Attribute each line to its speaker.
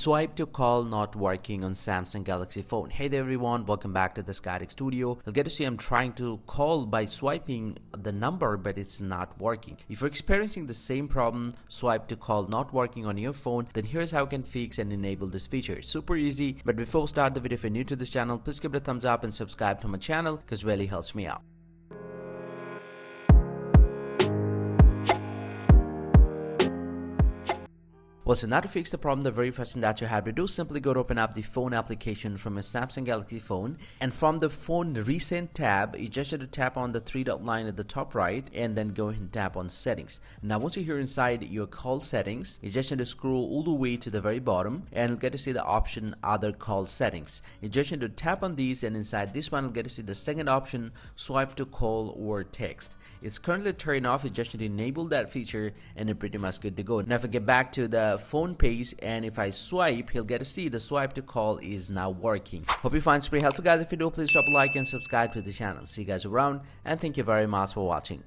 Speaker 1: Swipe to call not working on Samsung Galaxy phone. Hey there everyone, welcome back to the Skytech Studio. You'll get to see I'm trying to call by swiping the number, but it's not working. If you're experiencing the same problem, swipe to call not working on your phone, then here's how you can fix and enable this feature. It's super easy, but before we start the video, if you're new to this channel, please give it a thumbs up and subscribe to my channel because it really helps me out. Well, so now to fix the problem, the very first thing that you have to do, simply go to open up the phone application from your Samsung Galaxy phone, and from the phone recent tab, you just have to tap on the three dot line at the top right and then go ahead and tap on settings. Now once you're here inside your call settings, you just have to scroll all the way to the very bottom and you'll get to see the option other call settings. You just have to tap on these, and inside this one you'll get to see the second option, swipe to call or text. It's currently turned off. You just need to enable that feature and you're pretty much good to go. Now if I get back to the phone page and if I swipe, you'll get to see the swipe to call is now working. Hope you find this pretty helpful, guys. If you do, please drop a like and subscribe to the channel. See you guys around, and thank you very much for watching.